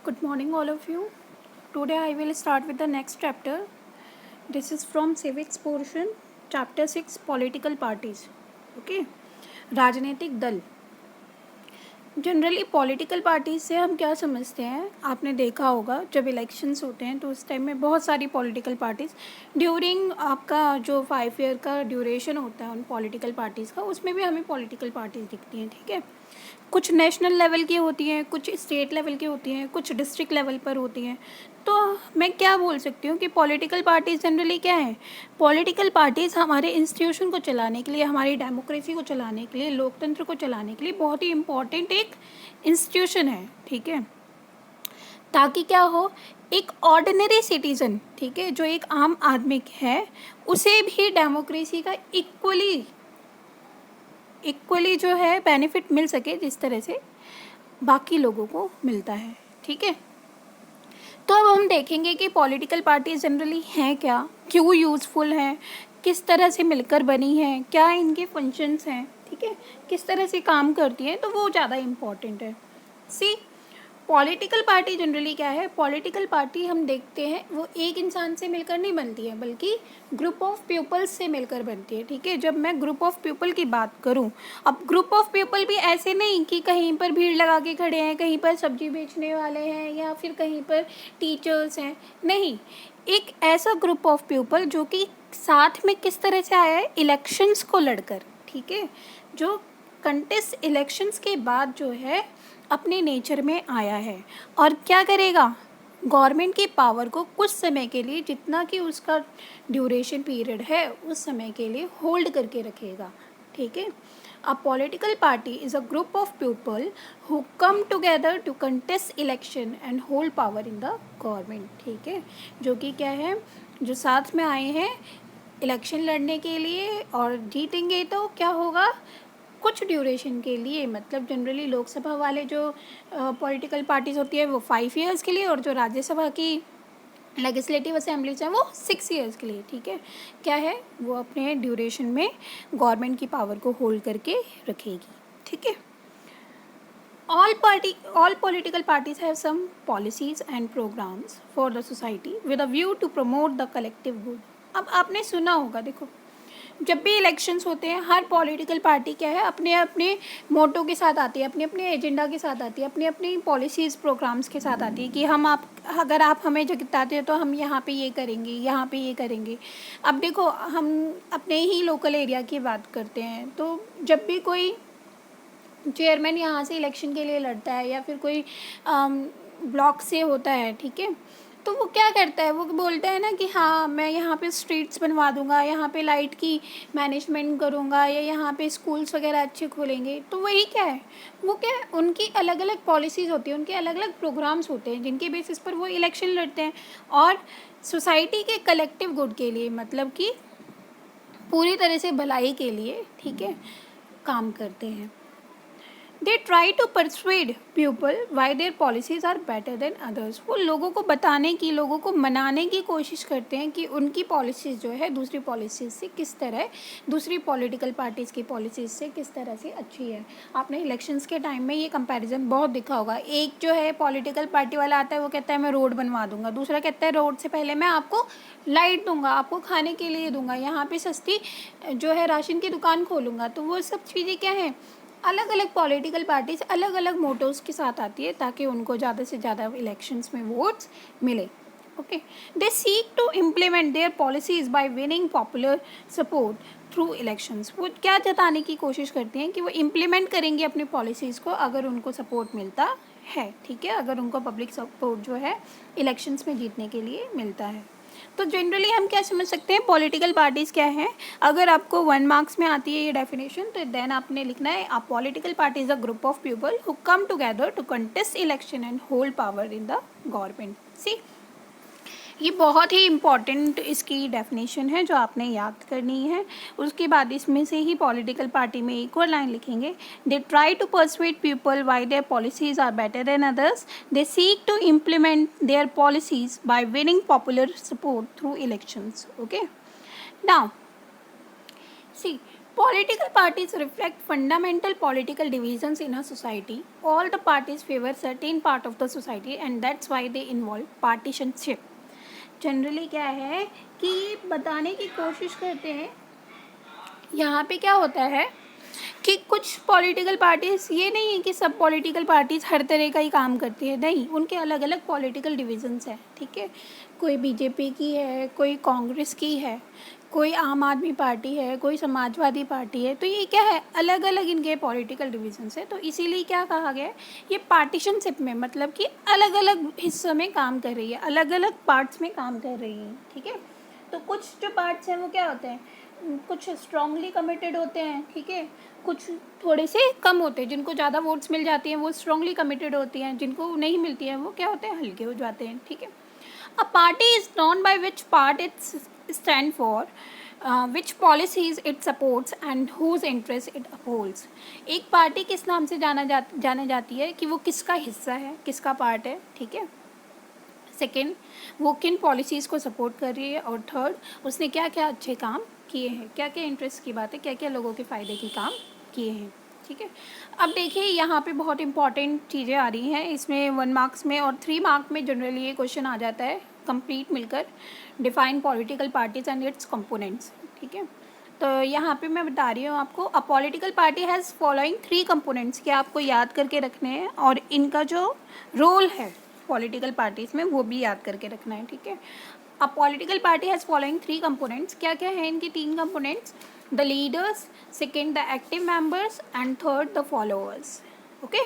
Good morning, all of you. Today I will start with the next chapter. This is from civics portion, chapter 6 political parties. Okay, राजनीतिक दल. Generally political parties से हम क्या समझते हैं, आपने देखा होगा जब इलेक्शंस होते हैं तो उस टाइम में बहुत सारी पॉलिटिकल पार्टीज़ ड्यूरिंग आपका जो 5 ईयर का ड्यूरेशन होता है उन पॉलिटिकल पार्टीज़ का, उसमें भी हमें पॉलिटिकल पार्टीज़ दिखती हैं. ठीक है, कुछ नेशनल लेवल की होती हैं, कुछ स्टेट लेवल की होती हैं, कुछ डिस्ट्रिक्ट लेवल पर होती हैं. तो मैं क्या बोल सकती हूँ कि पॉलिटिकल पार्टीज़ जनरली क्या है, पॉलिटिकल पार्टीज़ हमारे इंस्टीट्यूशन को चलाने के लिए, हमारी डेमोक्रेसी को चलाने के लिए, लोकतंत्र को चलाने के लिए बहुत ही इम्पॉर्टेंट एक इंस्टीट्यूशन है. ठीक है, ताकि क्या हो, एक ऑर्डिनरी सिटीज़न, ठीक है, जो एक आम आदमी है, उसे भी डेमोक्रेसी का इक्वली जो है बेनिफिट मिल सके जिस तरह से बाकी लोगों को मिलता है. ठीक है, तो अब हम देखेंगे कि पॉलिटिकल पार्टीज जनरली हैं क्या, क्यों यूज़फुल हैं, किस तरह से मिलकर बनी हैं, क्या इनके फंक्शंस हैं. ठीक है, किस तरह से काम करती हैं, तो वो ज़्यादा इम्पॉर्टेंट है. सी, पॉलिटिकल पार्टी जनरली क्या है, पॉलिटिकल पार्टी हम देखते हैं वो एक इंसान से मिलकर नहीं बनती है, बल्कि ग्रुप ऑफ पीपल्स से मिलकर बनती है. ठीक है, जब मैं ग्रुप ऑफ पीपल की बात करूं, अब ग्रुप ऑफ पीपल भी ऐसे नहीं कि कहीं पर भीड़ लगा के खड़े हैं, कहीं पर सब्जी बेचने वाले हैं या फिर कहीं पर टीचर्स हैं, नहीं, एक ऐसा ग्रुप ऑफ पीपल जो कि साथ में किस तरह से आया है, इलेक्शंस को लड़कर. ठीक है, जो कंटेस्ट इलेक्शंस के बाद जो है अपने नेचर में आया है और क्या करेगा, गवर्नमेंट की पावर को कुछ समय के लिए, जितना कि उसका ड्यूरेशन पीरियड है उस समय के लिए होल्ड करके रखेगा. ठीक है, a political party is a group of people who come together to contest election and hold power in the government. ठीक है, जो कि क्या है, जो साथ में आए हैं इलेक्शन लड़ने के लिए और जीतेंगे तो क्या होगा, कुछ ड्यूरेशन के लिए, मतलब जनरली लोकसभा वाले जो पॉलिटिकल पार्टीज़ होती है वो 5 ईयर्स के लिए, और जो राज्यसभा की लेजिस्लेटिव असेंबलीज हैं वो 6 ईयर्स के लिए. ठीक है, क्या है, वो अपने ड्यूरेशन में गवर्नमेंट की पावर को होल्ड करके रखेगी. ठीक है, all political parties have some policies and programs for the society with a view to promote the collective good. अब आपने सुना होगा, देखो जब भी इलेक्शंस होते हैं हर पॉलिटिकल पार्टी क्या है, अपने अपने मोटो के साथ आती है, अपने अपने एजेंडा के साथ आती है, अपनी अपनी पॉलिसीज़ प्रोग्राम्स के साथ आती है कि हम आप अगर आप हमें जिताते हो तो हम यहाँ पे ये करेंगे, यहाँ पे ये करेंगे. अब देखो, हम अपने ही लोकल एरिया की बात करते हैं, तो जब भी कोई चेयरमैन यहाँ से इलेक्शन के लिए लड़ता है या फिर कोई ब्लॉक से होता है, ठीक है, तो वो क्या करता है, वो बोलता है ना कि हाँ मैं यहाँ पे स्ट्रीट्स बनवा दूँगा, यहाँ पे लाइट की मैनेजमेंट करूँगा, या यहाँ पे स्कूल्स वगैरह अच्छे खोलेंगे. तो वही क्या है, वो क्या है, उनकी अलग अलग पॉलिसीज़ होती हैं, उनके अलग अलग प्रोग्राम्स होते हैं जिनके बेसिस पर वो इलेक्शन लड़ते हैं और सोसाइटी के कलेक्टिव गुड के लिए, मतलब कि पूरी तरह से भलाई के लिए, ठीक है, काम करते हैं. They try to persuade people why their policies are better than others. वो लोगों को बताने की, लोगों को मनाने की कोशिश करते हैं कि उनकी पॉलिसीज़ जो है दूसरी पॉलिसीज़ से किस तरह, दूसरी पॉलिटिकल पार्टीज़ की पॉलिसीज़ से किस तरह से अच्छी है. आपने इलेक्शंस के टाइम में ये कंपैरिजन बहुत देखा होगा. एक जो है पॉलिटिकल पार्टी वाला आता है, वो कहता है मैं रोड बनवा दूंगा, दूसरा कहता है रोड से पहले मैं आपको लाइट दूंगा, आपको खाने के लिए दूंगा, यहाँ पे सस्ती जो है राशन की दुकान खोलूँगा. तो वो सब चीज़ें क्या हैं, अलग अलग पॉलिटिकल पार्टीज अलग अलग मोटोज के साथ आती है ताकि उनको ज़्यादा से ज़्यादा इलेक्शंस में वोट्स मिले. Okay, they seek to implement their policies by winning popular support through elections. वो क्या जताने की कोशिश करती हैं कि वो इम्प्लीमेंट करेंगे अपनी पॉलिसीज़ को अगर उनको सपोर्ट मिलता है. ठीक है, अगर उनको पब्लिक सपोर्ट जो है इलेक्शंस में जीतने के लिए मिलता है. तो जनरली हम क्या समझ सकते हैं, पॉलिटिकल पार्टीज़ क्या हैं. अगर आपको 1 मार्क्स में आती है ये डेफिनेशन, तो देन आपने लिखना है, a political party is a group of people who come together to contest election and hold power in the government. See, ये बहुत ही इम्पॉर्टेंट इसकी डेफिनेशन है जो आपने याद करनी है. उसके बाद इसमें से ही पॉलिटिकल पार्टी में एक और लाइन लिखेंगे, they try to persuade people why their policies are better than others, they seek to implement their policies by winning popular support through elections. Okay, now see, Political parties reflect fundamental political divisions in a society. All the parties favor certain part of the society and that's why they involve partisanship. Generally क्या है कि बताने की कोशिश करते हैं यहाँ पे क्या होता है कि कुछ पॉलिटिकल पार्टीज, ये नहीं है कि सब पॉलिटिकल पार्टीज हर तरह का ही काम करती है, नहीं, उनके अलग अलग पॉलिटिकल डिविजन्स हैं, ठीक है। कोई बीजेपी की है, कोई कांग्रेस की है, कोई आम आदमी पार्टी है, कोई समाजवादी पार्टी है, तो ये क्या है, अलग अलग इनके पॉलिटिकल डिविजन्स है। तो इसीलिए क्या कहा गया है, ये पार्टीशनशिप में, मतलब कि अलग अलग हिस्सों में काम कर रही है, अलग अलग पार्ट्स में काम कर रही है, ठीक है। तो कुछ जो पार्ट्स हैं वो क्या होते हैं, कुछ स्ट्रांगली कमिटेड होते हैं, ठीक है, कुछ थोड़े से कम होते हैं, जिनको ज़्यादा वोट्स मिल जाती हैं वो स्ट्रांगली कमिटेड होती हैं, जिनको नहीं मिलती हैं वो क्या होते हैं, हल्के हो जाते हैं, ठीक है। A party is known by which part it's stand for, which policies it supports and whose interest it upholds. एक पार्टी किस नाम से जाना जाती है कि वो किसका हिस्सा है, किसका पार्ट है, ठीक है। सेकेंड, वो किन पॉलिसीज़ को सपोर्ट कर रही है, और थर्ड, उसने क्या क्या अच्छे काम किए हैं, क्या क्या इंटरेस्ट की बात है, क्या क्या लोगों के फ़ायदे के काम किए हैं, ठीक है। अब देखिए यहाँ पे बहुत इंपॉर्टेंट चीज़ें आ रही हैं इसमें, 1 मार्क्स में और 3 मार्क में जनरली ये क्वेश्चन आ जाता है कंप्लीट मिलकर, define political parties and it's components, ठीक है। तो यहाँ पे मैं बता रही हूँ आपको, अ political party has following 3 components के आपको याद करके रखने हैं, और इनका जो रोल है पॉलिटिकल पार्टीज़ में वो भी याद करके रखना है, ठीक है। A political party has following 3 components, क्या क्या है इनके 3 components, the leaders, second the active members and third the followers, okay.